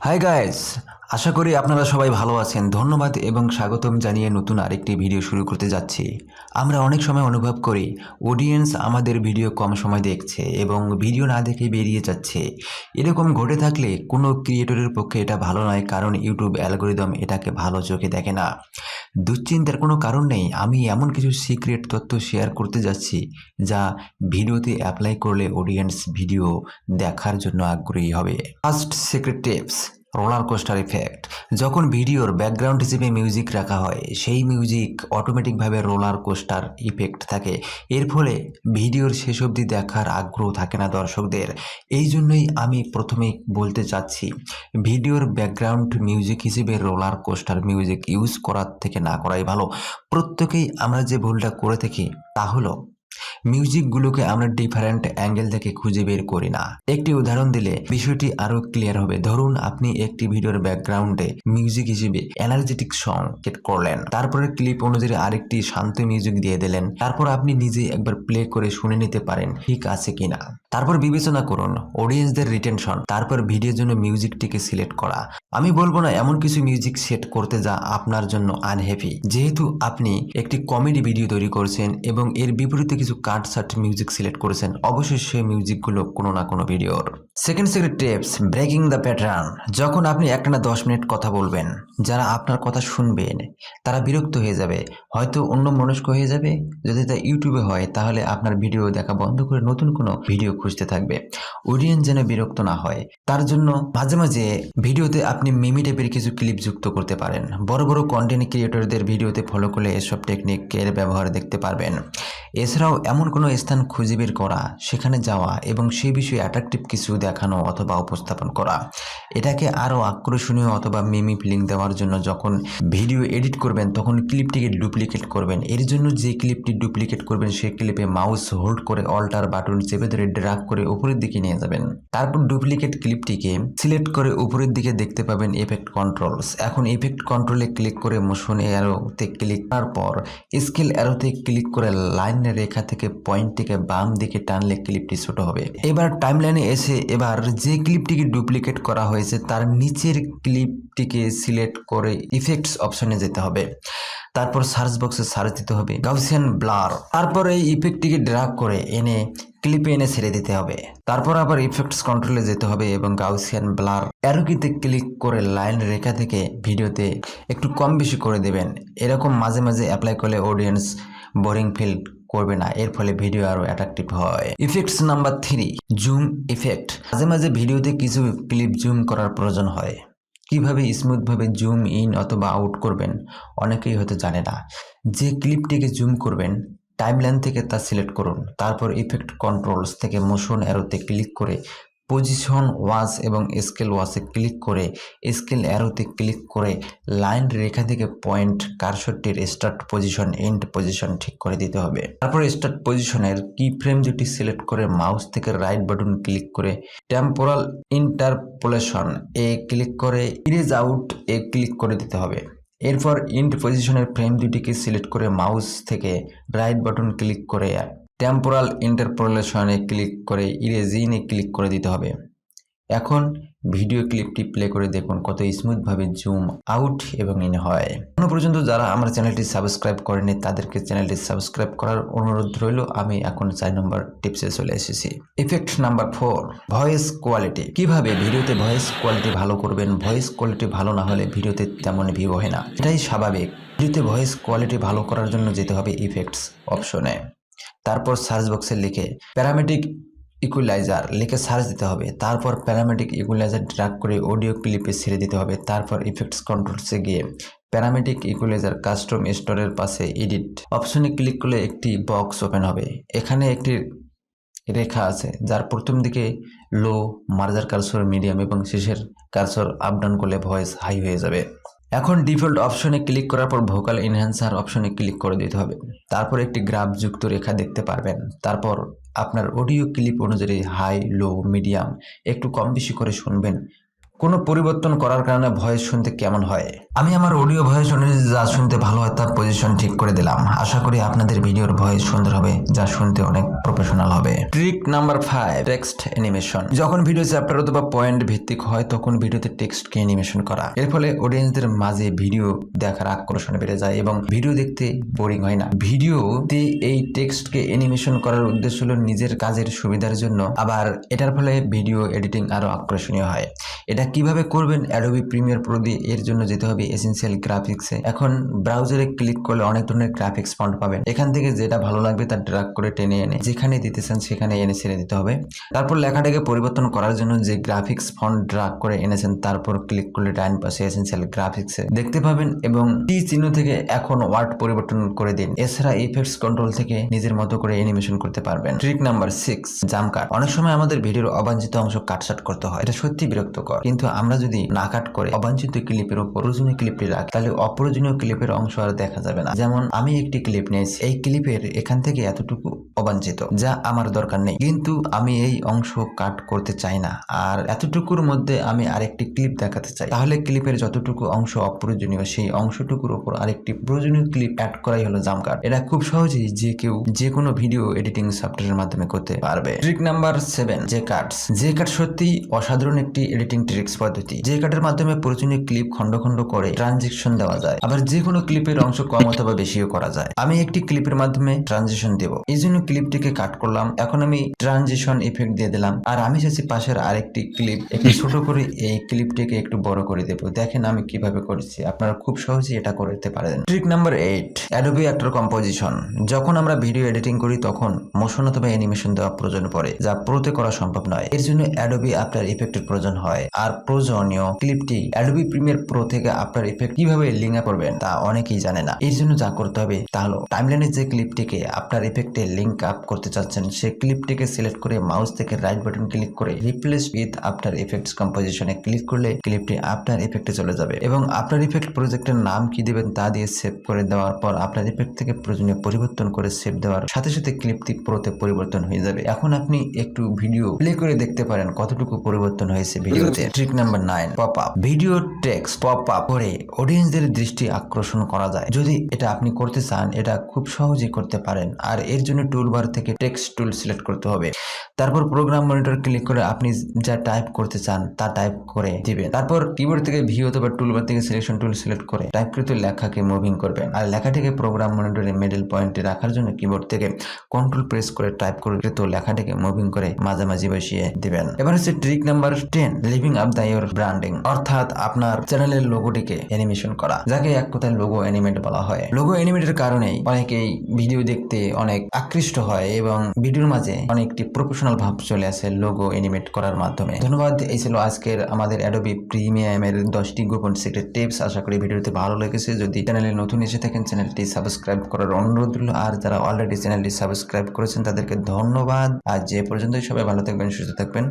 Hi guys, আশা করি আপনারা সবাই ভালো আছেন। ধন্যবাদ এবং স্বাগতম জানিয়ে নতুন আরেকটি ভিডিও শুরু করতে যাচ্ছি। আমরা অনেক সময় অনুভব করি অডিয়েন্স আমাদের ভিডিও কম সময় দেখছে এবং ভিডিও না দেখে বেরিয়ে যাচ্ছে। এরকম ঘটে থাকলে কোনো ক্রিয়েটরের পক্ষে এটা ভালো নয়, কারণ ইউটিউব অ্যালগোরিদম এটাকে ভালো চোখে দেখে না। দুশ্চিন্তার কোনো কারণ নেই, আমি এমন কিছু সিক্রেট তথ্য শেয়ার করতে যাচ্ছি যা ভিডিওতে অ্যাপ্লাই করলে অডিয়েন্স ভিডিও দেখার জন্য আগ্রহী হবে। First secret tips, roller coaster effect. যখন ভিডিওর ব্যাকগ্রাউন্ড হিসেবে মিউজিক রাখা হয়, সেই মিউজিক অটোমেটিকভাবে রোলার কোস্টার ইফেক্ট থাকে। এর ফলে ভিডিওর শেষ অবধি দেখার আগ্রহ থাকে না দর্শকদের। এই জন্যই আমি প্রথমেই বলতে চাচ্ছি, ভিডিওর ব্যাকগ্রাউন্ড মিউজিক হিসেবে রোলার কোস্টার মিউজিক ইউজ করার থেকে না করাই ভালো। প্রত্যেকেই আমরা যে ভুলটা করে থাকি তা হলো মিউজিকগুলোকে আমরা ডিফারেন্ট অ্যাঙ্গেল থেকে খুঁজে বের করি না। একটি উদাহরণ দিলে বিষয়টি আরো ক্লিয়ার হবে। ধরুন আপনি একটি ভিডিওর ব্যাকগ্রাউন্ডে মিউজিক হিসেবে এনার্জেটিক সং সেট করলেন, তারপরে ক্লিপ অনুযায়ী আরেকটি শান্ত মিউজিক দিয়ে দিলেন, তারপর আপনি নিজে একবার প্লে করে শুনে নিতে পারেন ঠিক আছে কিনা। তারপর বিবেচনা করুন অডিয়েন্সদের রিটেনশন, তারপর ভিডিওর জন্য মিউজিকটিকে সিলেক্ট করা। আমি বলবো না এমন কিছু মিউজিক সেট করতে যা আপনার জন্য আনহ্যাপি। যেহেতু আপনি একটি কমেডি ভিডিও তৈরি করছেন এবং এর বিপরীতে কিছু কাটসাট মিউজিক সিলেক্ট করেছেন, অবশ্যই সেই মিউজিকগুলো কোনো না কোনো ভিডিওর। Second secret tips, breaking the pattern. যখন আপনি একটানা 10 মিনিট কথা বলবেন, যারা আপনার কথা শুনবেন তারা বিরক্ত হয়ে যাবে, হয়তো অন্য মনস্ক হয়ে যাবে। যদি তা ইউটিউবে হয় তাহলে আপনার ভিডিও দেখা বন্ধ করে নতুন কোনো ভিডিও খুঁজতে থাকবে। অডিয়েন্স যেন বিরক্ত না হয় তার জন্য মাঝে মাঝে ভিডিওতে আপনি মিমি টাইপের কিছু ক্লিপ যুক্ত করতে পারেন। বড় বড় কন্টেন্ট ক্রিয়েটরদের ভিডিওতে ফলো করলে এসব টেকনিকের ব্যবহার দেখতে পারবেন। এছাড়াও এমন কোনো স্থান খুঁজে বের করা, সেখানে যাওয়া এবং সেই বিষয়ে অ্যাট্রাকটিভ কিছু দেখানো অথবা উপস্থাপন করা, এটাকে আরও আকর্ষণীয় অথবা মিমি ফিলিং দেওয়ার জন্য যখন ভিডিও এডিট করবেন তখন ক্লিপটিকে ডুপ্লিকেট করবেন। এর জন্য যে ক্লিপটি ডুপ্লিকেট করবেন সেই ক্লিপে মাউস হোল্ড করে অল্টার বাটন চেপে ধরে ড্র্যাগ করে উপরের দিকে নিয়ে যাবেন। তারপর ডুপ্লিকেট ক্লিপটিকে সিলেক্ট করে উপরের দিকে দেখতে পাবেন ইফেক্ট কন্ট্রোলস। এখন ইফেক্ট কন্ট্রোলে ক্লিক করে মোশন অ্যারোতে ক্লিক করার পর স্কেল অ্যারোতে ক্লিক করে লাইন রেখা থেকে পয়েন্টটিকে বাম দিকে টানলে ক্লিপটি ছোট হবে। এবার টাইমলাইনে এসে এবার যে ক্লিপটিকে ডুপ্লিকেট করা হয়েছে তার নিচের ক্লিপটিকে সিলেক্ট করে ইফেক্টস অপশনে যেতে হবে। তারপর সার্চ বক্সে সার্চ দিতে হবে গাউসিয়ান ব্লার। তারপর এই ইফেক্টটিকে ড্র্যাগ করে এনে ক্লিপে এনে ছেড়ে দিতে হবে। তারপর আবার ইফেক্টস কন্ট্রোলে যেতে হবে এবং গাউসিয়ান ব্লার অ্যারোকিতে ক্লিক করে লাইন রেখা থেকে ভিডিওতে একটু কম বেশি করে দেবেন। এরকম মাঝে মাঝে অ্যাপ্লাই করলে অডিয়েন্স বোরিং ফিল করবে না, এর ফলে ভিডিও আরো অ্যাট্রাকটিভ হয়। Effects number 3, zoom effect. মাঝে মাঝে ভিডিওতে কিছু ক্লিপ জুম করার প্রয়োজন হয়। কিভাবে স্মুথভাবে জুম ইন অথবা আউট করবেন অনেকেই হয়তো জানে না। যে ক্লিপটিকে জুম করবেন টাইমলাইন থেকে তা সিলেক্ট করুন, তারপর ইফেক্ট কন্ট্রোলস থেকে মোশন অ্যারোতে ক্লিক করে পজিশন ওয়াচ এবং স্কেল ওয়াচে ক্লিক করে স্কেল অ্যারোতে ক্লিক করে লাইন রেখা থেকে পয়েন্ট কারশটটির স্টার্ট পজিশন এন্ড পজিশন ঠিক করে দিতে হবে। তারপর স্টার্ট পজিশনের কি ফ্রেম দুটি সিলেক্ট করে মাউস থেকে রাইট বাটন ক্লিক করে টেম্পোরাল ইন্টারপোলেশন এ ক্লিক করে ইরেজ আউট এ ক্লিক করে দিতে হবে। এরপর ইন্ড পজিশনের ফ্রেম দুটিকে সিলেক্ট করে মাউস থেকে রাইট বাটন ক্লিক করে টেম্পোরাল ইন্টারপোলেশনে ক্লিক করে ইরেজ ইনে ক্লিক করে দিতে হবে। এখন ভিডিও ক্লিপটি প্লে করে দেখুন কত স্মুথভাবে জুম আউট এবং ইন হয়। এখনো পর্যন্ত যারা আমার চ্যানেলটি সাবস্ক্রাইব করেনি তাদেরকে চ্যানেলটি সাবস্ক্রাইব করার অনুরোধ রইল। আমি এখন 4 নম্বর টিপসে চলে এসেছি। Effect number 4, voice quality. কিভাবে ভিডিওতে ভয়েস কোয়ালিটি ভালো করবেন? ভয়েস কোয়ালিটি ভালো না হলে ভিডিওতে তেমন ভিউ হয় না, এটাই স্বাভাবিক। ভিডিওতে ভয়েস কোয়ালিটি ভালো করার জন্য যেতে হবে ইফেক্টস অপশনে। তারপর সার্চ বক্সে লিখে প্যারামেটিক ইকুয়ালাইজার লিখে সার্চ দিতে হবে। তারপর প্যারামেটিক ইকুয়ালাইজার ড্র্যাগ করে অডিও ক্লিপে ছেড়ে দিতে হবে। তারপর ইফেক্টস কন্ট্রোলসে গিয়ে প্যারামেটিক ইকুয়ালাইজার কাস্টম স্টোরের পাশে এডিট অপশনে ক্লিক করলে একটি বক্স ওপেন হবে। এখানে একটি রেখা আছে যার প্রথম দিকে লো, মার্জার কার্সর মিডিয়াম এবং শেষের কার্সর আপ ডাউন করলে ভয়েস হাই হয়ে যাবে। এখন ডিফল্ট অপশনে ক্লিক করার পর ভোকাল এনহ্যান্সার অপশনে ক্লিক করে দিতে হবে। তারপর একটি গ্রাফ যুক্ত রেখা দেখতে পারবেন। তারপর আপনার অডিও ক্লিপ অনুযায়ী হাই, লো, মিডিয়াম একটু কম বেশি করে শুনবেন কোনো পরিবর্তন করার কারণে ভয়েস শুনতে কেমন হয়। আমি আমার অডিও ভয়েস অনুযায়ী যা শুনতে ভালো হয় তার পজিশন ঠিক করে দিলাম। আশা করি আপনাদের ভিডিওর ভয়েস সুন্দর হবে, যা শুনতে অনেক প্রফেশনাল হবে। Trick number 5, text animation. যখন ভিডিও চ্যাপ্টার অথবা পয়েন্ট ভিত্তিক হয় তখন ভিডিওতে টেক্সটকে অ্যানিমেশন করা। এর ফলে অডিয়েন্সদের মাঝে ভিডিও দেখার আকর্ষণ বেড়ে যায় এবং ভিডিও দেখতে বোরিং হয় না। ভিডিওতে এই টেক্সটকে অ্যানিমেশন করার উদ্দেশ্য হলো নিজের কাজের সুবিধার জন্য, আবার এটার ফলে ভিডিও এডিটিং আরো আকর্ষণীয় হয়। এটা কিভাবে করবেন? অ্যাডোবি প্রিমিয়ার প্রো দিয়ে এর জন্য যেতে হবে এসেনশিয়াল গ্রাফিক্সে। এখন ব্রাউজারে ক্লিক করলে অনেক ধরনের গ্রাফিক্স ফন্ট পাবেন। এখান থেকে যেটা ভালো লাগবে তা ড্র্যাগ করে টেনে এনে যেখানে দিতে চান সেখানে এনে ছেড়ে দিতে হবে। তারপর লেখাটাকে পরিবর্তন করার জন্য যে গ্রাফিক্স ফন্ট ড্র্যাগ করে এনেছেন তারপর ক্লিক করলে ডান পাশে এসেনশিয়াল গ্রাফিক্সে দেখতে পাবেন এবং টি চিহ্ন থেকে এখন ওয়ার্ড পরিবর্তন করে দিন। এছাড়া ইফেক্টস কন্ট্রোল থেকে নিজের মতো করে অ্যানিমেশন করতে পারবেন। Trick number 6, jump cut. অনেক সময় আমাদের ভিডিওর অবাঞ্ছিত অংশ কাটছাট করতে হয়। এটা সত্যি বিরক্তকর, কিন্তু আমরা যদি না কাট করে অবাঞ্ছিত ক্লিপের উপর প্রয়োজনীয় ক্লিপটি রাখি তাহলে অপ্রয়োজনীয় ক্লিপের অংশ আর দেখা যাবে না। যেমন আমি একটি ক্লিপ নিয়েছি, এই ক্লিপের এখান থেকে এতটুকু অবাঞ্ছিত, যা আমার দরকার নেই, কিন্তু আমি এই অংশ কাট করতে চাই না আর এতটুকুর মধ্যে আমি আরেকটি ক্লিপ দেখাতে চাই। তাহলে ক্লিপের যতটুকু অংশ অপ্রয়োজনীয় সেই অংশটুকুর উপর আরেকটি প্রয়োজনীয় ক্লিপ অ্যাড করাই হলো জাম্প কাট। এটা খুব সহজেই যে কেউ যে কোনো ভিডিও এডিটিং সফটওয়্যারের মাধ্যমে করতে পারবে। ট্রিক নাম্বার 7, যে কাটস। যে কাট সত্যি অসাধারণ একটি এডিটিং ট্রিক্স পদ্ধতি। যে কাটের মাধ্যমে প্রয়োজনীয় ক্লিপ খন্ড খন্ড করে ট্রানজিশন দেওয়া যায়, আবার যে কোনো ক্লিপের অংশ কম অথবা বেশিও করা যায়। আমি একটি ক্লিপের মাধ্যমে ট্রানজিশন দেব, এই জন্য ক্লিপটিকে কাট করলাম। এখন আমি ট্রানজিশন ইফেক্ট দিয়ে দিলাম আর আমি চাইছি পাশের আরেকটি ক্লিপ একটু ছোট করে এই ক্লিপটিকে একটু বড় করে দেব। দেখেন আমি কিভাবে করেছি, আপনারা খুব সহজেই এটা করতে পারেন। Trick number 8, Adobe actor composition. যখন আমরা ভিডিও এডিটিং করি তখন মোশন অথবা অ্যানিমেশন দেওয়া প্রয়োজন পড়ে, যা প্রোতে করা সম্ভব নয়। এর জন্য অ্যাডোবি আফটার ইফেক্টের প্রয়োজন হয়। আর প্রয়োজনীয় ক্লিপটি অ্যাডোবি প্রিমিয়ার প্রো থেকে আফটার ইফেক্ট কিভাবে লিঙ্ক আপ করবেন তা অনেকেই জানে না। এর জন্য যা করতে হবে তা হলো টাইমলাইনের যে ক্লিপটিকে আফটার ইফেক্টে লিঙ্ক আপ করতে চাচ্ছেন সেই ক্লিপটিকে সিলেক্ট করে মাউস থেকে রাইট বাটন ক্লিক করে রিপ্লেস উইথ আফটার ইফেক্টস কম্পোজিশনে ক্লিক করলে ক্লিপটি আফটার ইফেক্টে চলে যাবে এবং আফটার ইফেক্ট প্রজেক্টের নাম কি দিবেন তা দিয়ে সেভ করে দেওয়ার পর আফটার ইফেক্ট থেকে প্রয়োজনীয় পরিবর্তন করে সেভ দেওয়ার সাথে সাথে ক্লিপটি প্রোতে পরিবর্তন হয়ে যাবে। এখন আপনি একটু ভিডিও প্লে করে দেখতে পারেন কতটুকু পরিবর্তন হয়েছে ভিডিওতে। Trick number 9, pop up. Video text pop up করে অডিয়েন্সদের দৃষ্টি আকর্ষণ করা যায়। যদি এটা আপনি করতে চান এটা খুব সহজেই করতে পারেন। আর এর জন্য টুলবার থেকে টেক্সট টুল সিলেক্ট করতে হবে। তারপর প্রোগ্রাম মনিটর ক্লিক করে আপনি যা টাইপ করতে চান তা টাইপ করে দিবেন। তারপর কিবোর্ড থেকে ভি অথবা টুলবার থেকে সিলেকশন টুল সিলেক্ট করে টাইপকৃত লেখাকে মুভিং করবেন। আর লেখাটিকে প্রোগ্রাম মনিটরে মিডল পয়েন্টে রাখার জন্য কিবোর্ড থেকে কন্ট্রোল প্রেস করে টাইপ কৃত লেখাটিকে মুভিং করে মাঝামাঝি বসিয়ে দিবেন। এবার হচ্ছে trick number 10, living up the your branding, অর্থাৎ আপনার চ্যানেলের লোগোটিকে অ্যানিমেশন করা, যাকে এক কথায় লোগো অ্যানিমেট বলা হয়। লোগো অ্যানিমেটের কারণেই অনেকেই ভিডিও দেখতে অনেক আকৃষ্ট হয় এবং ভিডিওর মাঝে অনেকটি প্রফেশনাল ভাব চলে আসে লোগো অ্যানিমেট করার মাধ্যমে। ধন্যবাদ। এই ছিল আজকের আমাদের অ্যাডোবি প্রিমিয়ামের 10টি গোপন সিক্রেট টিপস। আশা করি ভিডিওতে ভালো লেগেছে। যদি চ্যানেলে নতুন এসে থাকেন চ্যানেলটি সাবস্ক্রাইব করার অনুরোধ রইল, আর যারা অলরেডি চ্যানেলটি সাবস্ক্রাইব করেছেন তাদেরকে ধন্যবাদ। আর যে পর্যন্তই সবাই ভালো থাকবেন, সুস্থ থাকবেন।